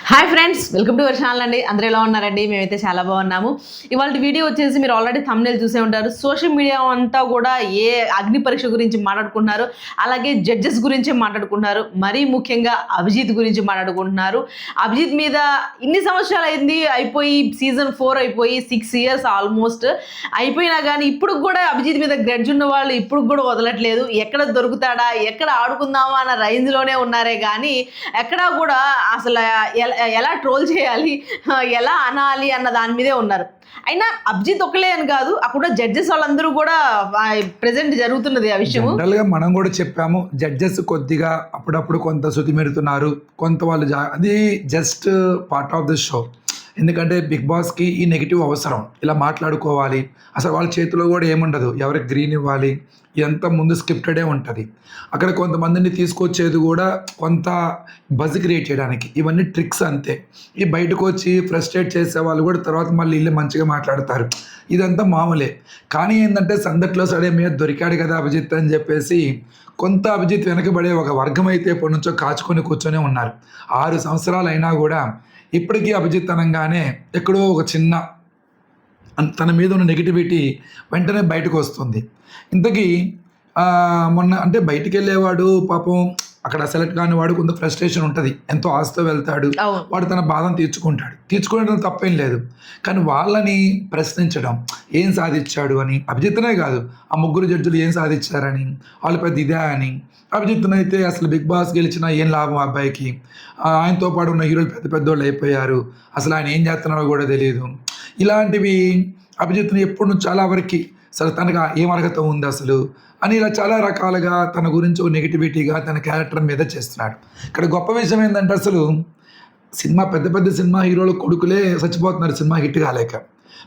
Hi friends, welcome to our channel అండి. అందరూ ఎలా ఉన్నారండి? మేమైతే చాలా బాగున్నాము. ఇవాళ వీడియో వచ్చేసి మీరు ఆల్రెడీ థంబ్నెయిల్ చూసే ఉంటారు. సోషల్ మీడియా అంతా కూడా అగ్ని పరీక్ష గురించి మాట్లాడుకుంటున్నారు, అలాగే జడ్జెస్ గురించి మాట్లాడుకుంటున్నారు, మరీ ముఖ్యంగా అభిజిత్ గురించి మాట్లాడుకుంటున్నారు. అభిజిత్ మీద ఇన్ని సంవత్సరాలు అయింది, అయిపోయి సీజన్ 4 అయిపోయి 6 years ఆల్మోస్ట్ అయిపోయినా కానీ ఇప్పుడు కూడా అభిజిత్ మీద గ్రెడ్జ్ ఉన్న వాళ్ళు ఇప్పుడు కూడా వదలట్లేదు. ఎక్కడ దొరుకుతాడా, ఎక్కడ ఆడుకుందామా అన్న రేంజ్లోనే ఉన్నారే కానీ ఎక్కడా కూడా అసలు ఎలా ట్రోల్ చేయాలి, ఎలా అనాలి అన్న దాని మీదే ఉన్నారు. అయినా అభిజిత్ ఒకలే అని కాదు, అక్కడ జడ్జెస్ వాళ్ళందరూ కూడా ప్రెసెంట్ జరుగుతున్నది ఆ విషయం. జనరల్గా మనం కూడా చెప్పాము, జడ్జెస్ కొద్దిగా అప్పుడప్పుడు కొంత శృతి మెరుతున్నారు, కొంత వాళ్ళు అది just part of the show. ఎందుకంటే బిగ్ బాస్కి ఈ నెగిటివ్ అవసరం, ఇలా మాట్లాడుకోవాలి. అసలు వాళ్ళ చేతిలో కూడా ఏముండదు, ఎవరికి గ్రీన్ ఇవ్వాలి, ఇదంతా ముందు స్క్రిప్టెడే ఉంటుంది. అక్కడ కొంతమందిని తీసుకొచ్చేది కూడా కొంత బజ్ క్రియేట్ చేయడానికి, ఇవన్నీ ట్రిక్స్ అంతే. ఈ బయటకు వచ్చి ఫ్రస్ట్రేట్ చేసే వాళ్ళు కూడా తర్వాత మళ్ళీ ఇల్లు మంచిగా మాట్లాడతారు, ఇదంతా మామూలే. కానీ ఏంటంటే సందట్లో సడే మీద దొరికాడు కదా అభిజిత్ అని చెప్పేసి కొంత అభిజిత్ వెనకబడే ఒక వర్గం అయితే ఎప్పటి నుంచో కాచుకొని కూర్చొనే ఉన్నారు. 6 సంవత్సరాలు అయినా కూడా ఇప్పటికీ అభిజిత్ అనగానే ఎక్కడో ఒక చిన్న తన మీద ఉన్న నెగిటివిటీ వెంటనే బయటకు వస్తుంది. ఇంతకీ మొన్న అంటే బయటికి వెళ్ళేవాడు పాపం, అక్కడ సెలెక్ట్ కాని వాడు కొంత ఫ్రస్ట్రేషన్ ఉంటుంది, ఎంతో ఆశతో వెళ్తాడు, వాడు తన బాధను తీర్చుకోవడం తప్పేం లేదు. కానీ వాళ్ళని ప్రశ్నించడం, ఏం సాధించాడు అని, అభిజిత్నే కాదు ఆ 3 జడ్జిలు ఏం సాధించారని, వాళ్ళు పెద్ద ఇదే అని. అభిజిత్నైతే అసలు బిగ్ బాస్ గెలిచినా ఏం లాభం అబ్బాయికి, ఆయనతో పాటు ఉన్న హీరోలు పెద్ద పెద్దోళ్ళు అయిపోయారు, అసలు ఆయన ఏం చేస్తున్నారో కూడా తెలియదు. ఇలాంటివి అభిజిత్ని ఎప్పుడు నుంచి చాలా వరకు అసలు తనకు ఏం అర్హత ఉంది అసలు అని ఇలా చాలా రకాలుగా తన గురించి నెగిటివిటీగా తన క్యారెక్టర్ మీద చేస్తున్నాడు. ఇక్కడ గొప్ప విషయం ఏంటంటే అసలు పెద్ద పెద్ద సినిమా హీరోల కొడుకులే చచ్చిపోతున్నారు సినిమా హిట్ కాలేక.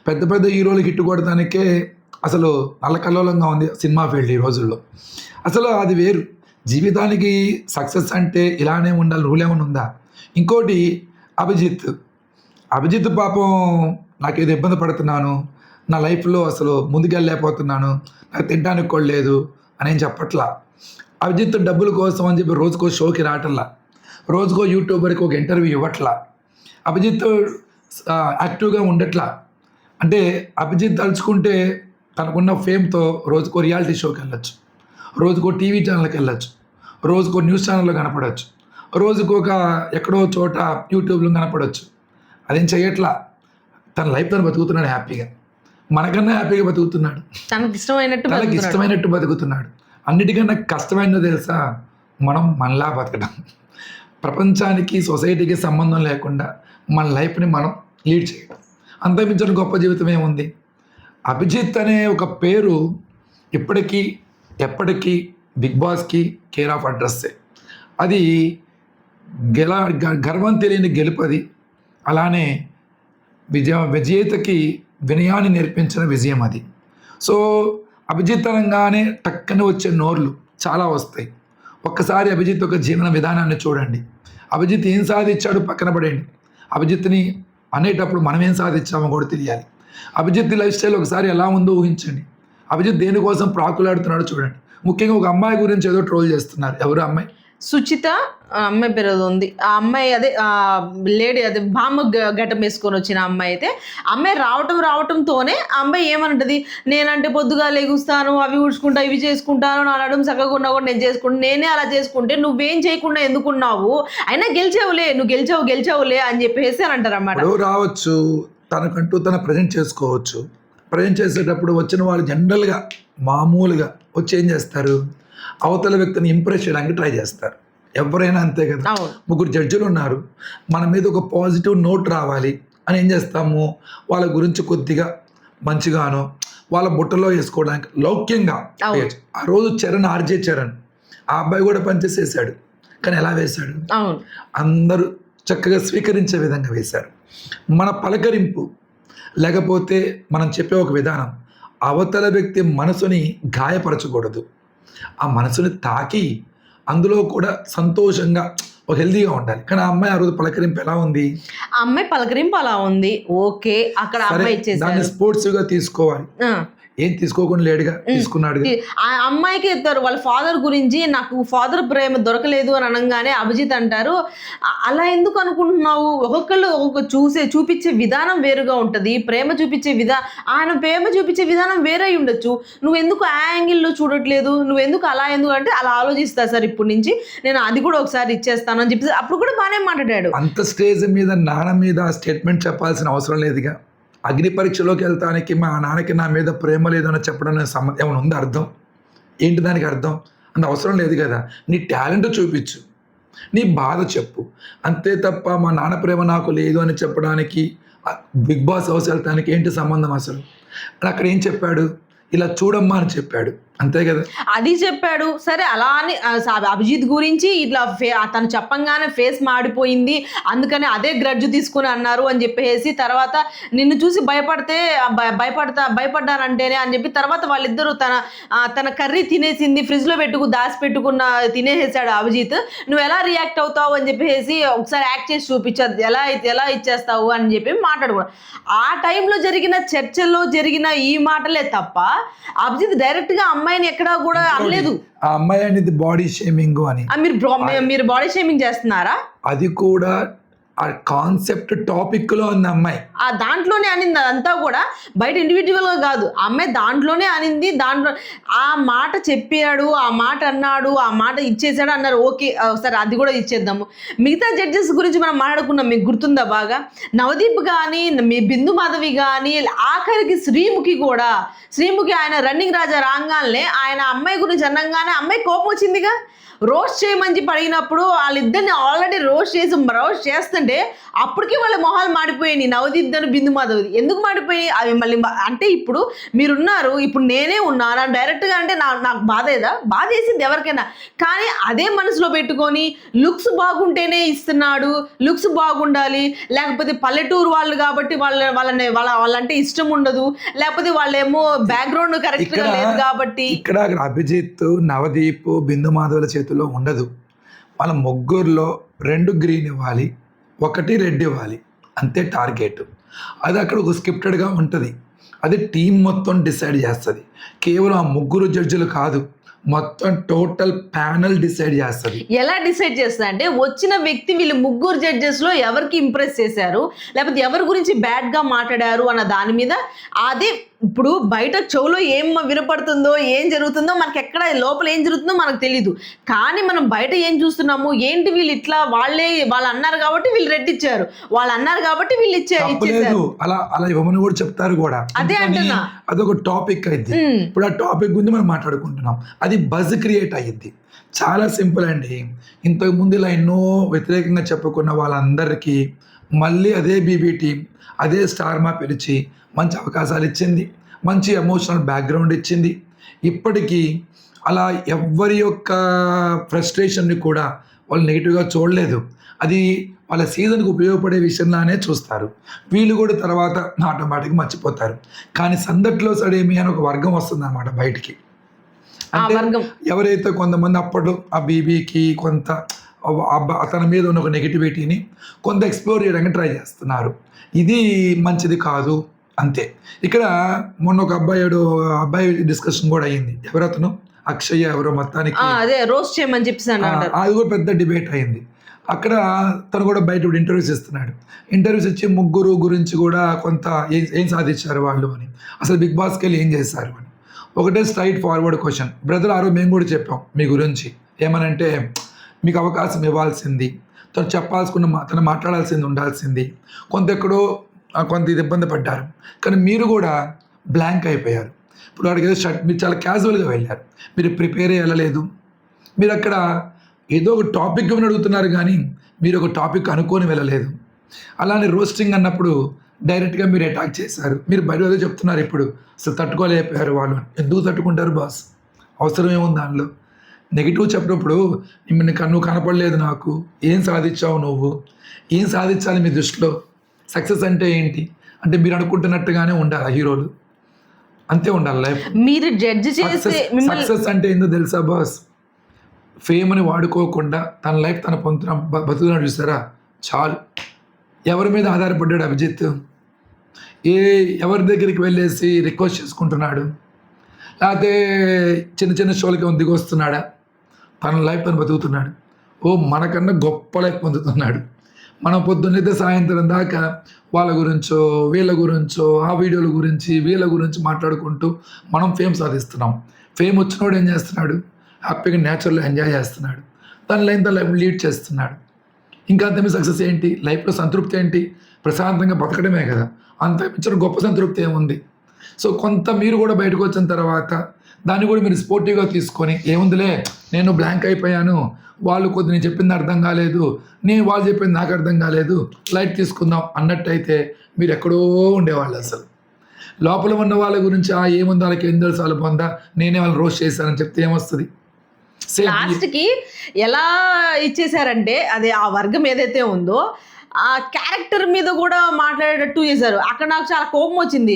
పెద్ద పెద్ద హీరోలు హిట్ కొడటానికే అసలు నల్లకల్లోలంగా ఉంది సినిమా ఫీల్డ్ ఈ రోజుల్లో. అసలు అది వేరు, జీవితానికి సక్సెస్ అంటే ఇలానే ఉండాలి, రూల్ ఏమైనా ఉందా? ఇంకోటి అభిజిత్ పాపం నాకు ఏదో ఇబ్బంది పడుతున్నాను, నా లైఫ్లో అసలు ముందుకెళ్ళలేకపోతున్నాను, నాకు తినడానికి కూడా లేదు అని ఏం చెప్పట్లా. అభిజిత్ డబ్బుల కోసం అని చెప్పి రోజుకో షోకి రావట్లా, రోజుకో యూట్యూబర్కి ఒక ఇంటర్వ్యూ ఇవ్వట్లా, అభిజిత్ యాక్టివ్గా ఉండట్లా. అంటే అభిజిత్ తలుచుకుంటే తనకున్న ఫేమ్తో రోజుకో రియాలిటీ షోకి వెళ్ళొచ్చు, రోజుకో టీవీ ఛానల్కి వెళ్ళొచ్చు, రోజుకో న్యూస్ ఛానల్లో కనపడవచ్చు, రోజుకో ఎక్కడో చోట యూట్యూబ్లో కనపడవచ్చు. అదేం చేయట్లా, తన లైఫ్ తను బతుకుతున్నాడు హ్యాపీగా, మనకన్నా హ్యాపీగా బతుకుతున్నాడు, తనకి ఇష్టమైనట్టు బతుకుతున్నాడు. అన్నిటికన్నా కష్టమైనదో తెలుసా, మనం మనలా బతకడం, ప్రపంచానికి సొసైటీకి సంబంధం లేకుండా మన లైఫ్ని మనం లీడ్ చేయడం, అంతమించిన గొప్ప జీవితం ఏముంది? అభిజిత్ అనే ఒక పేరు ఇప్పటికీ ఎప్పటికీ బిగ్ బాస్కి కేర్ ఆఫ్ అడ్రస్సే. అది గర్వం తెలియని గెలుపది. అలానే విజేతకి వినయాన్ని నేర్పించిన విజయం అది. సో అభిజిత్ అనగానే టక్కన వచ్చే నోర్లు చాలా వస్తాయి. ఒక్కసారి అభిజిత్ ఒక జీవన విధానాన్ని చూడండి, అభిజిత్ ఏం సాధించాడు పక్కన పడేయండి, అభిజిత్ని అనేటప్పుడు మనం ఏం సాధించామో కూడా తెలియాలి. అభిజిత్ లైఫ్ స్టైల్ ఒకసారి ఎలా ఉందో ఊహించండి. అభిజిత్ దేనికోసం ప్రాకులాడుతున్నాడో చూడండి. ముఖ్యంగా ఒక అమ్మాయి గురించి ఏదో ట్రోల్ చేస్తున్నారు. ఎవరు అమ్మాయి? సుచిత అమ్మాయి పేరు ఉంది. ఆ అమ్మాయి అదే లేడీ, అదే బామ్మ గడ్డం వేసుకొని వచ్చిన అమ్మాయి. అయితే అమ్మాయి రావటంతోనే ఆ అమ్మాయి ఏమంటది, నేనంటే పొద్దుగా లెగుస్తాను, అవి ఊడ్చుకుంటా, ఇవి చేసుకుంటాను, నా నడుము చక్కగా ఉన్నా కూడా నేను చేసుకుంటాను, నేనే అలా చేసుకుంటే నువ్వేం చేయకుండా ఎందుకున్నావు, అయినా నువ్వు గెలిచావులే అని చెప్పేసి అని అంటారు అన్నమాట. రావచ్చు, తనకంటూ తన ప్రజెంట్ చేసుకోవచ్చు. ప్రజెంట్ చేసేటప్పుడు వచ్చిన వాళ్ళు జనరల్గా మామూలుగా వచ్చి ఏం చేస్తారు, అవతల వ్యక్తిని ఇంప్రెస్ చేయడానికి ట్రై చేస్తారు. ఎవరైనా అంతే కదా. 3 జడ్జిలు ఉన్నారు, మన మీద ఒక పాజిటివ్ నోట్ రావాలి అని ఏం చేస్తాము, వాళ్ళ గురించి కొద్దిగా మంచిగానో వాళ్ళ బుట్టలో వేసుకోవడానికి లౌక్యంగా. ఆ రోజు ఆర్జే చరణ్ ఆ అబ్బాయి కూడా పనిచేసేసాడు, కానీ ఎలా వేశాడు, అందరూ చక్కగా స్వీకరించే విధంగా వేశారు. మన పలకరింపు లేకపోతే మనం చెప్పే ఒక విధానం అవతల వ్యక్తి మనసుని గాయపరచకూడదు, ఆ మనసుని తాకి అందులో కూడా సంతోషంగా ఒక హెల్దీగా ఉండాలి. కానీ ఆ అమ్మాయి ఆ రోజు పలకరింపు ఎలా ఉంది, ఆ అమ్మాయి పలకరింపు అలా ఉంది, ఓకే, అక్కడ అమ్మాయి దాన్ని స్పోర్ట్స్గా తీసుకోవాలి. ఏం తీసుకోకుండా లేడుగా, తీసుకున్నాడుగా. ఆ అమ్మాయికి ఇస్తారు వాళ్ళ ఫాదర్ గురించి, నాకు ఫాదర్ ప్రేమ దొరకలేదు అని అనగానే అభిజిత్ అంటారు, అలా ఎందుకు అనుకుంటున్నావు, ఒక్కొక్కళ్ళు ఒక్కొక్క చూపించే విధానం వేరుగా ఉంటుంది, ప్రేమ చూపించే ఆయన ప్రేమ చూపించే విధానం వేరే అయి ఉండొచ్చు, నువ్వు ఎందుకు ఆ యాంగిల్లో చూడట్లేదు, నువ్వు ఎందుకు అలా ఎందుకు అంటే అలా ఆలోచిస్తా సార్, ఇప్పటి నుంచి నేను అది కూడా ఒకసారి ఇచ్చేస్తాను అని చెప్పి అప్పుడు కూడా బాగానే మాట్లాడాడు. అంత స్టేజ్ మీద నాన్న మీద స్టేట్మెంట్ చెప్పాల్సిన అవసరం లేదుగా. అగ్ని పరీక్షలోకి వెళ్తానికి మా నాన్నకి నా మీద ప్రేమ లేదని చెప్పడం ఏమైనా ఉంది అర్థం ఏంటి, దానికి అర్థం అంత అవసరం లేదు కదా. నీ టాలెంట్ చూపించు, నీ బాధ చెప్పు, అంతే తప్ప మా నాన్న ప్రేమ నాకు లేదు అని చెప్పడానికి బిగ్ బాస్ హౌస్ వెళ్తానికి ఏంటి సంబంధం అసలు. అక్కడ ఏం చెప్పాడు, ఇలా చూడమ్మా అని చెప్పాడు, అంతే కదా. అది చెప్పాడు సరే, అలా అని అభిజిత్ గురించి ఇట్లా తను చెప్పంగానే ఫేస్ మాడిపోయింది, అందుకని అదే గ్రడ్జు తీసుకుని అన్నారు అని చెప్పేసి, తర్వాత నిన్ను చూసి భయపడ్డానంటేనే అని చెప్పి తర్వాత వాళ్ళిద్దరూ తన కర్రీ తినేసింది, ఫ్రిడ్జ్లో దాచిపెట్టుకున్న తినేసేసాడు అభిజిత్, నువ్వు ఎలా రియాక్ట్ అవుతావు అని చెప్పేసి ఒకసారి యాక్ట్ చేసి చూపించదు, ఎలా ఇచ్చేస్తావు అని చెప్పి మాట్లాడుకున్నాడు. ఆ టైంలో జరిగిన చర్చల్లో జరిగిన ఈ మాటలే తప్ప అభిజిత్ డైరెక్ట్గా అమ్మాయిని ఎక్కడా కూడా అనలేదు. ఆ అమ్మాయి అనేది బాడీ షేమింగ్ అని. మీరు బాడీ షేమింగ్ చేస్తున్నారా? అది కూడా ఆ కాన్సెప్ట్ టాపిక్ లో ఉంది అమ్మాయి, ఆ దాంట్లోనే అనింది, అదంతా కూడా బయట ఇండివిజువల్ గా కాదు, అమ్మాయి దాంట్లోనే అనింది, దాంట్లో ఆ మాట చెప్పాడు, ఆ మాట అన్నాడు, ఆ మాట ఇచ్చేసాడు అన్నారు, ఓకే సరే అది కూడా ఇచ్చేద్దాము. మిగతా జడ్జెస్ గురించి మనం మాట్లాడుకున్నాం, మీకు గుర్తుందా బాగా, నవదీప్ కానీ మీ బిందు మాధవి కానీ ఆఖరికి శ్రీముఖి ఆయన రన్నింగ్ రాజా రాగానే ఆయన అమ్మాయి గురించి అనగానే అమ్మాయి కోపం వచ్చిందిగా, రోస్ట్ చేయమని చెప్పి అడిగినప్పుడు వాళ్ళిద్దరిని ఆల్రెడీ రోస్ట్ చేస్తుంటే అప్పటికి వాళ్ళ మొహాలు మాడిపోయాయి, నవదీప్ బిందు మాధవి. ఎందుకు మాడిపోయి అవి మళ్ళీ అంటే ఇప్పుడు మీరున్నారు, ఇప్పుడు నేనే ఉన్నాను డైరెక్ట్గా అంటే నాకు బాధ వేసింది ఎవరికైనా, కానీ అదే మనసులో పెట్టుకొని లుక్స్ బాగుంటేనే ఇస్తున్నాడు, లుక్స్ బాగుండాలి, లేకపోతే పల్లెటూరు వాళ్ళు కాబట్టి వాళ్ళంటే ఇష్టం ఉండదు, లేకపోతే వాళ్ళేమో బ్యాక్గ్రౌండ్ కరెక్ట్గా లేదు కాబట్టి. ఇక్కడ అభిజిత్, నవదీప్, బిందు మాధవుల చేతుల్లో ఉండదు. వాళ్ళ ముగ్గురులో 2 గ్రీన్ ఇవ్వాలి, 1 రెడ్ ఇవ్వాలి, అంతే టార్గెట్. అది అక్కడ ఒక స్క్రిప్టెడ్గా ఉంటుంది, అది టీం మొత్తం డిసైడ్ చేస్తుంది, కేవలం ఆ 3 జడ్జిలు కాదు, మొత్తం టోటల్ ప్యానల్ డిసైడ్ చేస్తుంది. ఎలా డిసైడ్ చేస్తుంది అంటే వచ్చిన వ్యక్తి వీళ్ళు 3 జడ్జెస్లో ఎవరికి ఇంప్రెస్ చేశారు, లేకపోతే ఎవరి గురించి బ్యాడ్గా మాట్లాడారు అన్న దాని మీద. అదే ఇప్పుడు బయట చెవులో ఏం వినపడుతుందో ఏం జరుగుతుందో మనకి ఎక్కడ లోపల ఏం జరుగుతుందో మనకు తెలీదు, కానీ మనం బయట ఏం చూస్తున్నాము, ఏంటి వీళ్ళు ఇట్లా వాళ్ళు అన్నారు కాబట్టి వీళ్ళు రెడ్ ఇచ్చారు, వాళ్ళు అన్నారు కాబట్టి వీళ్ళు ఇచ్చేసారు, అలా ఇవ్వమని కూడా చెప్తారు కూడా. అదే అంటున్నా, అదొక టాపిక్ అయింది. ఇప్పుడు ఆ టాపిక్ గురించి మనం మాట్లాడుకుంటున్నాం, అది బజ్ క్రియేట్ అయ్యింది. చాలా సింపుల్ అండి. ఇంతకుముందు ఇలా ఎన్నో వ్యతిరేకంగా చెప్పుకున్న వాళ్ళందరికీ మళ్ళీ అదే బీబీ టీం, అదే స్టార్ మా పిలిచి మంచి అవకాశాలు ఇచ్చింది, మంచి ఎమోషనల్ బ్యాక్గ్రౌండ్ ఇచ్చింది. ఇప్పటికీ అలా ఎవ్వరి యొక్క ఫ్రస్ట్రేషన్ని కూడా వాళ్ళు నెగిటివ్గా చూడలేదు, అది వాళ్ళ సీజన్కి ఉపయోగపడే విషయంలానే చూస్తారు. వీళ్ళు కూడా తర్వాత ఆటోమేటిక్గా మర్చిపోతారు. కానీ సందట్లో సడేమి అని ఒక వర్గం వస్తుంది అన్నమాట బయటికి. అంటే ఎవరైతే కొంతమంది అప్పట్లో ఆ బీబీకి కొంత అతని మీద ఉన్న ఒక నెగిటివిటీని కొంత ఎక్స్ప్లోర్ చేయడానికి ట్రై చేస్తున్నారు, ఇది మంచిది కాదు అంతే. ఇక్కడ మొన్న ఒక అబ్బాయి డిస్కషన్ కూడా అయ్యింది, ఎవరతను అక్షయ్ ఎవరో మొత్తానికి రోస్ట్ చేయమని చెప్పి అది కూడా పెద్ద డిబేట్ అయింది. అక్కడ తను కూడా బయట ఇంటర్వ్యూస్ ఇస్తున్నాడు, ఇంటర్వ్యూస్ ఇచ్చి 3 గురించి కూడా కొంత ఏం సాధించారు వాళ్ళు అని, అసలు బిగ్ బాస్కి వెళ్ళి ఏం చేశారు అని. ఒకటే స్ట్రైట్ ఫార్వర్డ్ క్వశ్చన్, బ్రదర్ ఆరో మేము కూడా చెప్పాం మీ గురించి, ఏమనంటే మీకు అవకాశం ఇవ్వాల్సింది, తను మాట్లాడాల్సింది ఉండాల్సింది, కొంత ఇది ఇబ్బంది పడ్డారు, కానీ మీరు కూడా బ్లాంక్ అయిపోయారు. ఇప్పుడు వాడికి ఏదో మీరు చాలా క్యాజువల్గా వెళ్ళారు, మీరు ప్రిపేర్ వెళ్ళలేదు, మీరు అక్కడ ఏదో ఒక టాపిక్ అని అడుగుతున్నారు కానీ మీరు ఒక టాపిక్ అనుకొని వెళ్ళలేదు. అలానే రోస్టింగ్ అన్నప్పుడు డైరెక్ట్గా మీరు అటాక్ చేశారు, మీరు బయట ఏదో చెప్తున్నారు, ఇప్పుడు అసలు తట్టుకోలేకపోయారు వాళ్ళు. ఎందుకు తట్టుకుంటారు బాస్, అవసరం ఏముంది దానిలో. నెగిటివ్ చెప్పినప్పుడు నువ్వు కనపడలేదు, నాకు ఏం సాధించావు, నువ్వు ఏం సాధించాలి మీ దృష్టిలో, సక్సెస్ అంటే ఏంటి అంటే మీరు అనుకుంటున్నట్టుగానే ఉండాలి హీరోలు, అంతే ఉండాలి లైఫ్. మీరు జడ్జ్ చేస్తే సక్సెస్ అంటే ఏందో తెలుసా బాస్, ఫేమ్ని వాడుకోకుండా తన లైఫ్ తన బతుకుతున్నాడు చూసారా, చాలు. ఎవరి మీద ఆధారపడ్డాడు అభిజిత్, ఎవరి దగ్గరికి వెళ్ళేసి రిక్వెస్ట్ చేసుకుంటున్నాడు, లేకపోతే చిన్న చిన్న షోలకి దిగొస్తున్నాడా, తన లైఫ్ తను బతుకుతున్నాడు. మనకన్నా గొప్ప లైఫ్ పొందుతున్నాడు. మనం పొద్దున్నైతే సాయంత్రం దాకా వాళ్ళ గురించో వీళ్ళ గురించో ఆ వీడియోల గురించి వీళ్ళ గురించి మాట్లాడుకుంటూ మనం ఫేమ్ సాధిస్తున్నాం. ఫేమ్ వచ్చినోడు ఏం చేస్తున్నాడు, హ్యాపీగా నేచురల్గా ఎంజాయ్ చేస్తున్నాడు, తన లైఫ్ లీడ్ చేస్తున్నాడు. ఇంకా అంతమే సక్సెస్ ఏంటి, లైఫ్లో సంతృప్తి ఏంటి, ప్రశాంతంగా బతకడమే కదా, అంత మించిన గొప్ప సంతృప్తి ఏముంది. సో కొంత మీరు కూడా బయటకు వచ్చిన తర్వాత దాన్ని కూడా మీరు స్పోర్టివ్గా తీసుకొని ఏముందిలే నేను బ్లాంక్ అయిపోయాను, వాళ్ళు కొద్ది నేను చెప్పింది అర్థం కాలేదు, వాళ్ళు చెప్పింది నాకు అర్థం కాలేదు, లైట్ తీసుకుందాం అన్నట్టయితే మీరు ఎక్కడో ఉండేవాళ్ళు. అసలు లోపల ఉన్న వాళ్ళ గురించి ఏముంది వాళ్ళకి ఏం తెలుసు, వాళ్ళ పొందా నేనే వాళ్ళు రోస్ట్ చేశానని చెప్తే ఏమొస్తుంది. లాస్ట్కి ఎలా ఇచ్చేసారంటే అది ఆ వర్గం ఏదైతే ఉందో ఆ క్యారెక్టర్ మీద కూడా మాట్లాడేటట్టు చేశారు. అక్కడ నాకు చాలా కోపం వచ్చింది.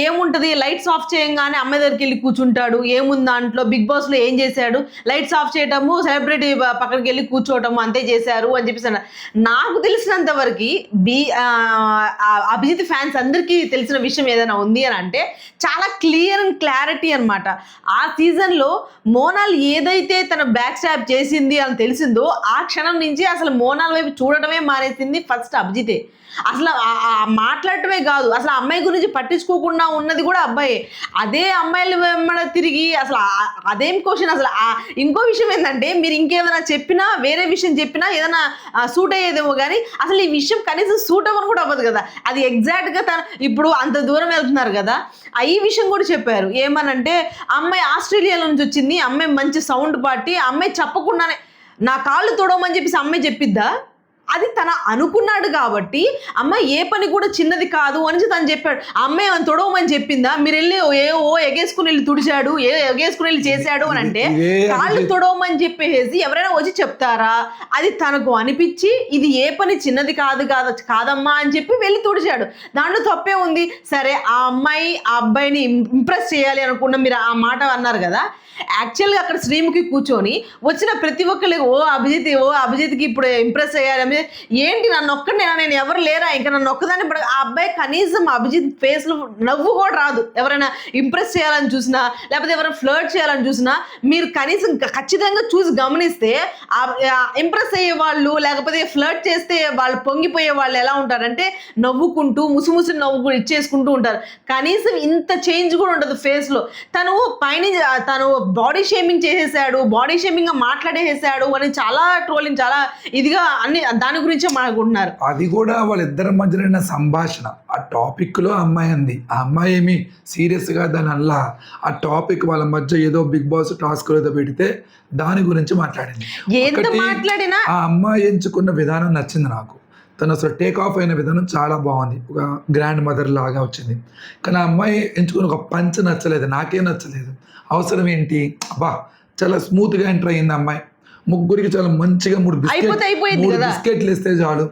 ఏముంటుంది, లైట్స్ ఆఫ్ చేయంగానే అమ్మాయి దగ్గరికి వెళ్ళి కూర్చుంటాడు, ఏముంది దాంట్లో, బిగ్ బాస్లో ఏం చేశాడు, లైట్స్ ఆఫ్ చేయటము, సెలబ్రిటీ పక్కడికి వెళ్ళి కూర్చోవటము అంతే చేశారు అని చెప్పేసి నాకు తెలిసినంత వరకు అభిజిత్ ఫ్యాన్స్ అందరికీ తెలిసిన విషయం ఏదైనా ఉంది అని అంటే చాలా క్లియర్ అండ్ క్లారిటీ అనమాట. ఆ సీజన్లో మోనాల్ ఏదైతే తన బ్యాక్ స్టాప్ చేసింది అని తెలిసిందో ఆ క్షణం నుంచి అసలు మోనాల్ వైపు చూడటమే మానేసింది ఫస్ట్ అభిజితే. అసలు మాట్లాడటమే కాదు, అసలు అమ్మాయి గురించి పట్టించుకోకుండా ఉన్నది కూడా అబ్బాయే. అదే అమ్మాయిలు వెంబడ తిరిగి అసలు అదేం క్వశ్చన్. అసలు ఇంకో విషయం ఏంటంటే మీరు ఇంకేదైనా చెప్పినా వేరే విషయం చెప్పినా ఏదైనా సూట్ అయ్యేదేమో కానీ అసలు ఈ విషయం కనీసం సూట్ అవ్వని కూడా అవ్వదు కదా. అది ఎగ్జాక్ట్గా ఇప్పుడు అంత దూరం వెళ్తున్నారు కదా, ఈ విషయం కూడా చెప్పారు. ఏమనంటే అమ్మాయి ఆస్ట్రేలియాలో నుంచి వచ్చింది, అమ్మాయి మంచి సౌండ్ పార్టీ, అమ్మాయి చెప్పకుండానే నా కాళ్ళు తొడవమని చెప్పేసి అమ్మాయి చెప్పిద్దా, అది తన అనుకున్నాడు కాబట్టి అమ్మాయి ఏ పని కూడా చిన్నది కాదు అని తను చెప్పాడు. అమ్మాయి అని తొడవమని చెప్పిందా, మీరు వెళ్ళి ఎగేసుకుని వెళ్ళి తుడిచాడు, ఎగేసుకుని వెళ్ళి చేశాడు అని అంటే కాళ్ళు తొడవమని చెప్పేసి ఎవరైనా వచ్చి చెప్తారా? అది తనకు అనిపించి ఇది ఏ పని చిన్నది కాదమ్మా అని చెప్పి వెళ్ళి తుడిచాడు. దాంట్లో తప్పే ఉంది. సరే ఆ అమ్మాయి ఆ అబ్బాయిని ఇంప్రెస్ చేయాలి అనుకున్న మీరు ఆ మాట అన్నారు కదా, యాక్చువల్గా అక్కడ శ్రీముఖి కూర్చొని వచ్చిన ప్రతి ఒక్కరికి అభిజిత్కి ఇప్పుడు ఇంప్రెస్ అయ్యారు, ఏంటి నన్ను ఒక్కడేనా, నేను ఎవరు లేరా ఇంకా నన్ను ఒక్కదాన్ని. ఆ అబ్బాయి కనీసం అభిజిత్ ఫేస్లో నవ్వు కూడా రాదు. ఎవరైనా ఇంప్రెస్ చేయాలని చూసినా లేకపోతే ఎవరైనా ఫ్లర్ట్ చేయాలని చూసినా మీరు కనీసం ఖచ్చితంగా చూసి గమనిస్తే ఇంప్రెస్ అయ్యే వాళ్ళు లేకపోతే ఫ్లర్ట్ చేస్తే వాళ్ళు పొంగిపోయే వాళ్ళు ఎలా ఉంటారంటే నవ్వుకుంటూ ముసుముసు నవ్వు ఇచ్చేసుకుంటూ ఉంటారు. కనీసం ఇంత చేంజ్ కూడా ఉండదు ఫేస్లో. తను పైనుంచి తను బాడీ షేమింగ్ చేసేసాడు, బాడీ షేమింగ్గా మాట్లాడేసాడు అని చాలా ట్రోలింగ్ చాలా ఇదిగా అన్ని దాని గురించే మాట్లాడుకుంటున్నారు. అది కూడా వాళ్ళిద్దరి మధ్యన సంభాషణ. ఆ టాపిక్లో అమ్మాయి అంది, ఆ అమ్మాయి ఏమి సీరియస్గా దాని అల్లా ఆ టాపిక్ వాళ్ళ మధ్య ఏదో బిగ్ బాస్ టాస్క్ ఏదో పెడితే దాని గురించి మాట్లాడింది. మాట్లాడినా ఆ అమ్మాయి ఎంచుకున్న విధానం నచ్చింది నాకు. తను అసలు టేక్ ఆఫ్ అయిన విధానం చాలా బాగుంది, ఒక గ్రాండ్ మదర్ లాగా వచ్చింది. కానీ ఆ అమ్మాయి ఎంచుకున్న ఒక పంచ్ నచ్చలేదు, నాకేం నచ్చలేదు. అవసరం ఏంటి, అబ్బా చాలా స్మూత్గా ఎంటర్ అయ్యింది అమ్మాయి. ముగ్గురికి చాలా మంచిగా మూడు బిస్కెట్లు ఇస్తే చాలు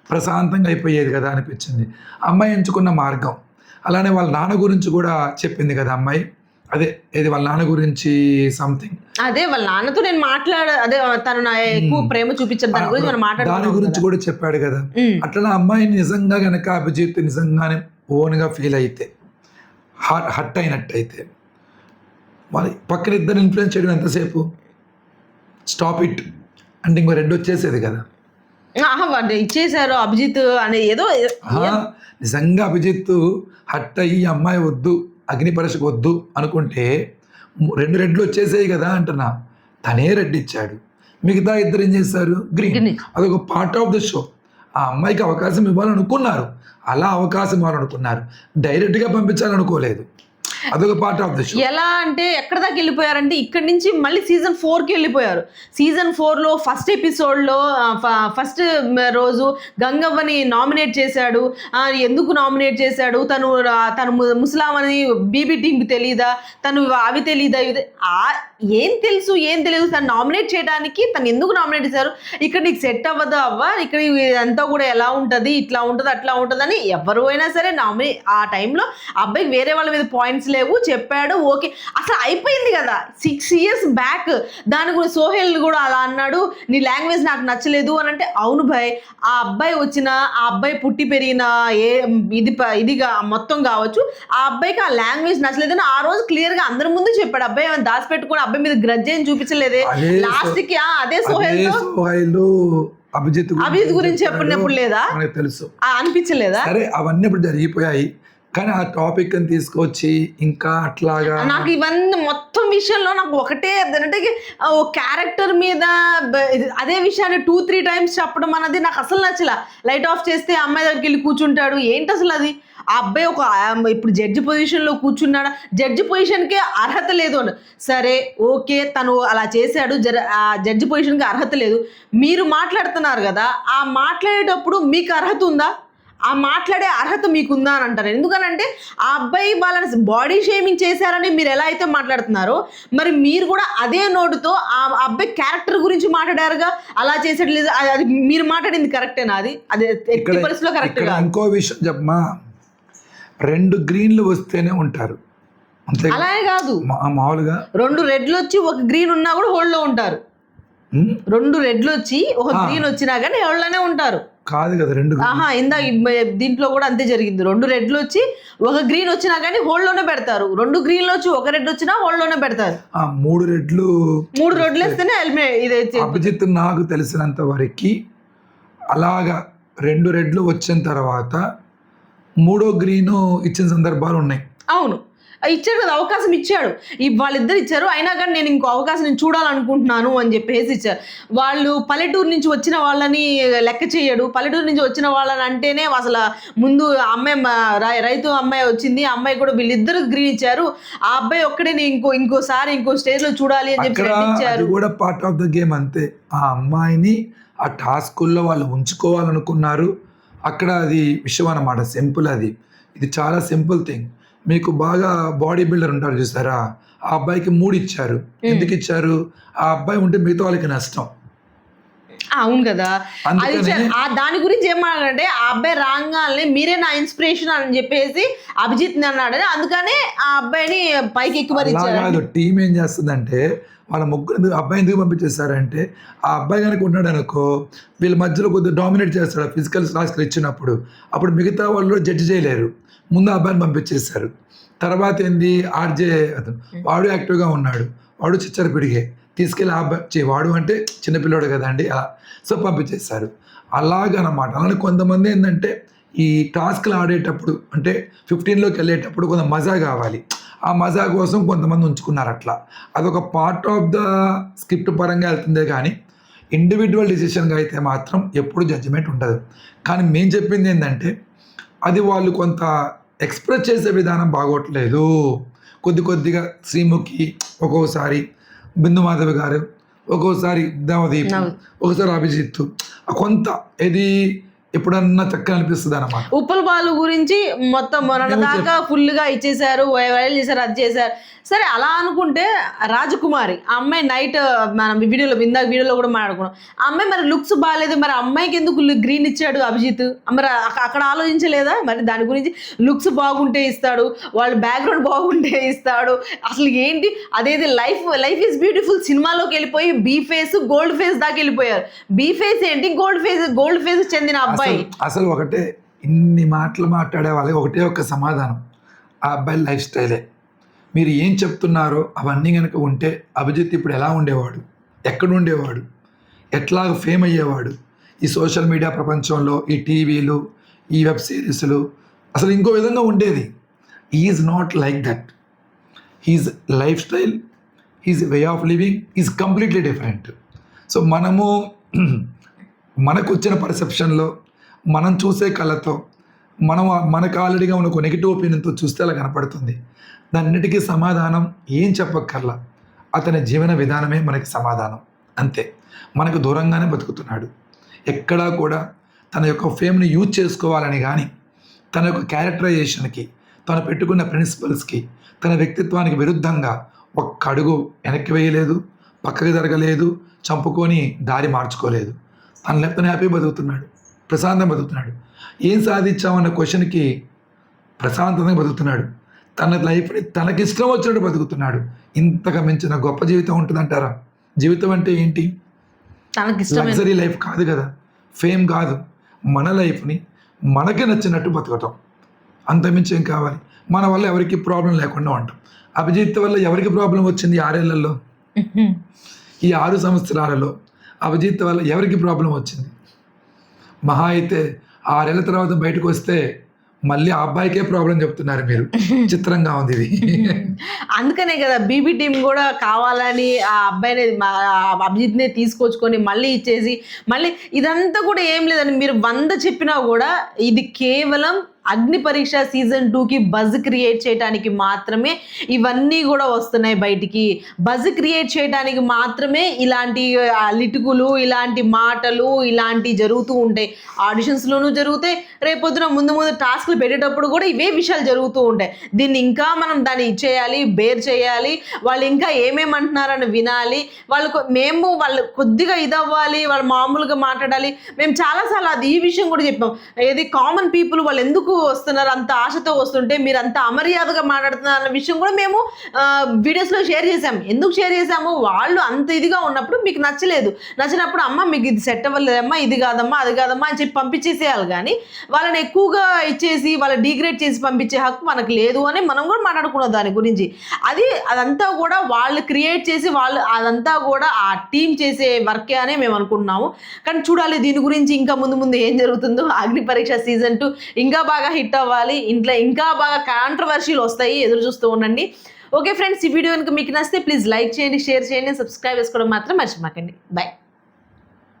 ప్రశాంతంగా అయిపోయేది కదా అనిపించింది. అమ్మాయి ఎంచుకున్న మార్గం. అలానే వాళ్ళ నాన్న గురించి కూడా చెప్పింది కదా అమ్మాయి, అదే ఏది వాళ్ళ నాన్న గురించి సంథింగ్, అదే వాళ్ళ నాన్నతో నేను అదే తను నా ఎక్కువ ప్రేమ చూపించాను దాని గురించి మనం దాని గురించి కూడా చెప్పాడు కదా. అట్లా అమ్మాయిని నిజంగా కనుక అభిజిత్ నిజంగానే ఓన్గా ఫీల్ అయితే హట్ అయినట్టయితే మరి పక్కన ఇద్దరు ఇన్ఫ్లుయెన్స్ చేయడం ఎంతసేపు, స్టాప్ ఇట్ అంటే ఇంకో రెండు వచ్చేసేది కదా. ఇచ్చేసారు అభిజిత్ అనే ఏదో నిజంగా అభిజిత్ హట్ అయ్యి అమ్మాయి వద్దు అగ్ని పరీక్షకు వద్దు అనుకుంటే రెండు రెడ్లు వచ్చేసాయి కదా అంటున్నా. తనే రెడ్ ఇచ్చాడు, మిగతా ఇద్దరు ఏం చేశారు గ్రీన్. అదొక పార్ట్ ఆఫ్ ద షో. ఆ అమ్మాయికి అవకాశం ఇవ్వాలనుకున్నారు, అలా అవకాశం ఇవ్వాలనుకున్నారు, డైరెక్ట్గా పంపించాలనుకోలేదు. అదొక పార్ట్ ఆఫ్ ది షో. ఎలా అంటే ఎక్కడ దాకా వెళ్ళిపోయారంటే ఇక్కడ నుంచి మళ్ళీ సీజన్ 4కి వెళ్ళిపోయారు. సీజన్ 4లో ఫస్ట్ ఎపిసోడ్లో ఫస్ట్ రోజు గంగవ్వని నామినేట్ చేశాడు. ఎందుకు నామినేట్ చేశాడు, తను ముస్లాం అని బీబీ టీంకి తెలీదా, తను అవి తెలీదా, ఏం తెలియదు. తను నామినేట్ చేయడానికి తను ఎందుకు నామినేట్ చేశారు, ఇక్కడ నీకు సెట్ అవ్వదా ఇక్కడ ఇదంతా కూడా ఎలా ఉంటుంది, ఇట్లా ఉంటుంది అట్లా ఉంటుంది అని ఎవరు అయినా సరే ఆ టైంలో అబ్బాయికి వేరే వాళ్ళ మీద పాయింట్స్ నచ్చలేవు చెప్పాడు, ఓకే అసలు అయిపోయింది కదా 6 years బ్యాక్. దాని గురించి సోహెల్ కూడా అలా అన్నాడు, నీ లాంగ్వేజ్ నాకు నచ్చలేదు అని అంటే, అవును భయ్ ఆ అబ్బాయి వచ్చిన, ఆ అబ్బాయి పుట్టి పెరిగిన ఇదిగా మొత్తం కావచ్చు, ఆ అబ్బాయికి ఆ లాంగ్వేజ్ నచ్చలేదని ఆ రోజు క్లియర్ గా అందరి ముందు చెప్పాడు. అబ్బాయి ఏమైనా దాచిపెట్టుకుని అబ్బాయి మీద గ్రడ్జ్ ఏం చూపించలేదే. లాస్ట్ కి అదే సోహెల్ అభిజిత్ గురించి చెప్పినప్పుడు లేదా మనకు తెలుసు అనిపించలేదా? సరే అవన్నీ ఇప్పుడు జరిగిపోయాయి, కానీ ఆ టాపిక్ అని తీసుకొచ్చి ఇంకా అట్లాగా నాకు ఇవన్నీ మొత్తం విషయంలో నాకు ఒకటే అంటే ఓ క్యారెక్టర్ మీద అదే విషయాన్ని 2-3 times చెప్పడం అన్నది నాకు అసలు నచ్చల. లైట్ ఆఫ్ చేస్తే అమ్మాయి దగ్గరికి వెళ్ళి కూర్చుంటాడు, ఏంటి అసలు అది? ఆ అబ్బాయి ఇప్పుడు జడ్జి పొజిషన్లో కూర్చున్నాడా, జడ్జి పొజిషన్కే అర్హత లేదు అని. సరే ఓకే తను అలా చేశాడు, ఆ జడ్జి పొజిషన్కి అర్హత లేదు. మీరు మాట్లాడుతున్నారు కదా, ఆ మాట్లాడేటప్పుడు మీకు అర్హత ఉందా? ఆ మాట్లాడే అర్హత మీకుందా అని అంటారు. ఎందుకనంటే ఆ అబ్బాయి వాళ్ళని బాడీ షేమింగ్ చేశారని మీరు ఎలా అయితే మాట్లాడుతున్నారో, మరి మీరు కూడా అదే నోటుతో ఆ అబ్బాయి క్యారెక్టర్ గురించి మాట్లాడారుగా, అలా చేసేది లేదు. అది మీరు మాట్లాడింది కరెక్టేనా? అది ఎట్టి పరిస్థితిలో కరెక్ట్ కాదు. ఇంకో విషయం చెప్పమా, 2 గ్రీన్లు వస్తేనే ఉంటారు అంతే, అలానే కాదు మామూలుగా 2 రెడ్లు వచ్చి 1 గ్రీన్ ఉన్నా కూడా హోల్డ్లో ఉంటారు. 2 రెడ్లు వచ్చి 1 గ్రీన్ వచ్చినా కానీ హోల్డ్లోనే ఉంటారు. కాదు కదా 2 ఇందా దీంట్లో కూడా అంతే జరిగింది. 2 రెడ్లు వచ్చి 1 గ్రీన్ వచ్చినా కానీ హోల్డ్లోనే పెడతారు. 2 గ్రీన్లు వచ్చి 1 రెడ్ వచ్చినా హోల్డ్లోనే పెడతారు. 3 రెడ్లు వేస్తేనే అభిజిత్ నాకు తెలిసినంత వరకు అలాగా 2 రెడ్లు వచ్చిన తర్వాత 3వ గ్రీన్ ఇచ్చిన సందర్భాలు ఉన్నాయి. అవును ఇచ్చాడు కదా, అవకాశం ఇచ్చాడు. వాళ్ళిద్దరు ఇచ్చారు, అయినా కానీ నేను ఇంకో అవకాశం నేను చూడాలనుకుంటున్నాను అని చెప్పేసి ఇచ్చారు. వాళ్ళు పల్లెటూరు నుంచి వచ్చిన వాళ్ళని లెక్క చేయడు. పల్లెటూరు నుంచి వచ్చిన వాళ్ళని అంటేనే అసలు ముందు అమ్మాయి రైతు అమ్మాయి వచ్చింది, ఆ అమ్మాయి కూడా వీళ్ళిద్దరు గ్రీన్ ఇచ్చారు. ఆ అబ్బాయి ఒక్కడే ఇంకోసారి ఇంకో స్టేజ్ లో చూడాలి అని చెప్పి ఇచ్చారు. కూడా పార్ట్ ఆఫ్ ద గేమ్ అంతే. ఆ అమ్మాయిని ఆ టాస్కుల్లో వాళ్ళు ఉంచుకోవాలనుకున్నారు. అక్కడ అది విషయం అన్నమాట, సింపుల్. ఇది చాలా సింపుల్ థింగ్. మీకు బాగా బాడీ బిల్డర్ ఉంటారు చూసారా, ఆ అబ్బాయికి 3 ఇచ్చారు. ఎందుకు ఇచ్చారు? ఆ అబ్బాయి ఉంటే మిగతా వాళ్ళకి నష్టం. అవును కదా, దాని గురించి ఏమన్నాడంటే, ఆ అబ్బాయి రాగానే మీరే నా ఇన్స్పిరేషన్ అని చెప్పేసి అభిజిత్ అన్నాడని, అందుకనే ఆ అబ్బాయిని పైకి ఎక్కువ ఇచ్చారు. టీం ఏం చేస్తుందంటే, వాళ్ళ ముగ్గురు అబ్బాయి ఎందుకు పంపించేస్తారంటే, ఆ అబ్బాయి కనుక ఉన్నాడు అనుకో వీళ్ళ మధ్యలో కొద్దిగా డామినేట్ చేస్తాడు ఫిజికల్ టాస్క్లు ఇచ్చినప్పుడు. అప్పుడు మిగతా వాళ్ళు జడ్జి చేయలేరు, ముందు అబ్బాయిని పంపించేశారు. తర్వాత ఏంది, ఆర్జే అతను వాడు యాక్టివ్గా ఉన్నాడు, వాడు చిచ్చర పిడిగే తీసుకెళ్ళి ఆ అబ్బాయి వాడు అంటే చిన్నపిల్లోడు కదండి అలా, సో పంపించేశారు. అలాగనమాట. అలానే కొంతమంది ఏంటంటే ఈ టాస్క్లు ఆడేటప్పుడు అంటే 15లోకి వెళ్ళేటప్పుడు కొంత మజా కావాలి, ఆ మజా కోసం కొంతమంది ఉంచుకున్నారు అట్లా. అదొక పార్ట్ ఆఫ్ ద స్క్రిప్ట్ పరంగా వెళ్తుందే కానీ ఇండివిజువల్ డిసిషన్గా అయితే మాత్రం ఎప్పుడు జడ్జిమెంట్ ఉండదు. కానీ మేము చెప్పింది ఏంటంటే, అది వాళ్ళు కొంత ఎక్స్ప్రెస్ చేసే విధానం బాగోట్లేదు. కొద్దిగా శ్రీముఖి, ఒక్కోసారి బిందు మాధవి గారు, ఒక్కోసారి దేవదీప్, ఒకసారి అభిజిత్, కొంత ఇది ఎప్పుడన్నా చక్కగా అనిపిస్తుంది అన్నమాట. ఉప్పల్ బాలు గురించి మొత్తం మొన్న దాకా ఫుల్గా ఇచ్చేసారు, వైరల్ చేశారు, అది చేశారు. సరే అలా అనుకుంటే రాజకుమారి ఆ అమ్మాయి నైట్ మనం వీడియోలో కూడా మాట్లాడుకున్నాం. ఆ అమ్మాయి మరి లుక్స్ బాగాలేదు, మరి అమ్మాయికి ఎందుకు గ్రీన్ ఇచ్చాడు అభిజిత్? మరి అక్కడ ఆలోచించలేదా? మరి దాని గురించి లుక్స్ బాగుంటే ఇస్తాడు, వాళ్ళ బ్యాక్గ్రౌండ్ బాగుంటే ఇస్తాడు, అసలు ఏంటి అదేది లైఫ్ ఈజ్ బ్యూటిఫుల్ సినిమాలోకి వెళ్ళిపోయి బీ ఫేస్ గోల్డ్ ఫేస్ దాకా వెళ్ళిపోయారు. బీ ఫేస్ ఏంటి, గోల్డ్ ఫేస్ చెందిన అబ్బాయి. అసలు ఒకటే, ఇన్ని మాటలు మాట్లాడే వాళ్ళకి ఒకటే ఒక సమాధానం, ఆ అబ్బాయి లైఫ్ స్టైలే. మీరు ఏం చెప్తున్నారో అవన్నీ కనుక ఉంటే అభిజిత్ ఇప్పుడు ఎలా ఉండేవాడు, ఎక్కడ ఉండేవాడు, ఎట్లాగ ఫేమ్ అయ్యేవాడు ఈ సోషల్ మీడియా ప్రపంచంలో, ఈ టీవీలు, ఈ వెబ్ సిరీస్లు, అసలు ఇంకో విధంగా ఉండేది. Is not like that. His life style, his way of living is completely different. So మనకు వచ్చిన పర్సెప్షన్లో, మనం చూసే కళతో, మనకు ఆల్రెడీగా ఉన్న ఒక నెగిటివ్ ఒపీనియన్తో చూస్తే అలా కనపడుతుంది. దాన్నిటికీ సమాధానం ఏం చెప్పక్కర్లా, అతని జీవన విధానమే మనకి సమాధానం. అంతే. మనకు దూరంగానే బతుకుతున్నాడు. ఎక్కడా కూడా తన యొక్క ఫేమ్ని యూజ్ చేసుకోవాలని కానీ, తన యొక్క క్యారెక్టరైజేషన్కి, తను పెట్టుకున్న ప్రిన్సిపల్స్కి, తన వ్యక్తిత్వానికి విరుద్ధంగా ఒక్క అడుగు వెనక్కి వేయలేదు, పక్కకి జరగలేదు, చంపుకొని దారి మార్చుకోలేదు. తను హ్యాపీ బతుకుతున్నాడు, ప్రశాంతంగా బతుకుతున్నాడు. ఏం సాధించామన్న క్వశ్చన్కి ప్రశాంతంగా బతుకుతున్నాడు. తన లైఫ్ని తనకిష్టం వచ్చినట్టు బతుకుతున్నాడు. ఇంతకు మించిన గొప్ప జీవితం ఉంటుందంటారా? జీవితం అంటే ఏంటి? తనకిష్టమైన లగ్జరీ లైఫ్ కాదు కదా, ఫేమ్ కాదు, మన లైఫ్ని మనకి నచ్చినట్టు బతకటం. అంతమించి ఏం కావాలి? మన వల్ల ఎవరికి ప్రాబ్లం లేకుండా ఉంటాం. అభిజిత్ వల్ల ఎవరికి ప్రాబ్లం వచ్చింది 6 ఏళ్లలో? ఈ 6 సంవత్సరాలలో అభిజిత్ వల్ల ఎవరికి ప్రాబ్లం వచ్చింది? మహా అయితే 6 ఏళ్ల తర్వాత బయటకు వస్తే మళ్ళీ ఆ అబ్బాయికే ప్రాబ్లం చెప్తున్నారు మీరు. చిత్రంగా ఉంది ఇది. అందుకనే కదా బీబీ టీం కూడా కావాలని ఆ అబ్బాయిని అభిజిత్నే తీసుకొచ్చుకొని మళ్ళీ ఇచ్చేసి మళ్ళీ ఇదంతా కూడా ఏం లేదని మీరు 100 చెప్పినా కూడా ఇది కేవలం అగ్ని పరీక్ష సీజన్ 2కి బజ్ క్రియేట్ చేయడానికి మాత్రమే ఇవన్నీ కూడా వస్తున్నాయి బయటికి. బజ్ క్రియేట్ చేయడానికి మాత్రమే ఇలాంటి లిటుకులు, ఇలాంటి మాటలు, ఇలాంటి జరుగుతూ ఉంటాయి. ఆడిషన్స్లోనూ జరుగుతాయి, రేపొద్దున ముందు టాస్క్లు పెట్టేటప్పుడు కూడా ఇవే విషయాలు జరుగుతూ ఉంటాయి. దీన్ని ఇంకా మనం దాన్ని ఇచ్చేయాలి, బేర్ చేయాలి, వాళ్ళు ఇంకా ఏమేమంటున్నారని వినాలి, వాళ్ళు కొద్దిగా ఇదవ్వాలి, వాళ్ళు మామూలుగా మాట్లాడాలి. మేము చాలాసార్లు అది ఈ విషయం కూడా చెప్పాం. ఏది కామన్ పీపుల్ వాళ్ళు ఎందుకు వస్తున్నారు అంత ఆశతో వస్తుంటే మీరు అంత అమర్యాదగా మాట్లాడుతున్నారు అన్న విషయం కూడా మేము వీడియోస్లో షేర్ చేసాము. ఎందుకు షేర్ చేసాము? వాళ్ళు అంత ఇదిగా ఉన్నప్పుడు మీకు నచ్చినప్పుడు అమ్మ మీకు ఇది సెట్ అవ్వలేదమ్మా, ఇది కాదమ్మా, అది కాదమ్మా అని చెప్పి పంపించేసేయాలి. కానీ వాళ్ళని ఎక్కువగా ఇచ్చేసి వాళ్ళ డిగ్రేడ్ చేసి పంపించే హక్కు మనకు లేదు అని మనం కూడా మాట్లాడుకున్నాం దాని గురించి. అదంతా కూడా వాళ్ళు క్రియేట్ చేసి వాళ్ళు అదంతా కూడా ఆ టీం చేసే వర్కే అని మేము అనుకుంటున్నాము. కానీ చూడాలి దీని గురించి ఇంకా ముందు ఏం జరుగుతుందో. అగ్ని పరీక్ష సీజన్ 2 ఇంకా బాగా హిట్ అవ్వాలి, ఇంట్లో ఇంకా బాగా కాంట్రవర్షీలు వస్తాయి, ఎదురు చూస్తూ ఉండండి. ఓకే ఫ్రెండ్స్, ఈ వీడియో కనుక మీకు నచ్చితే ప్లీజ్ లైక్ చేయండి, షేర్ చేయండి, సబ్స్క్రైబ్ చేసుకోవడం మాత్రం మర్చిపోకండి. బాయ్.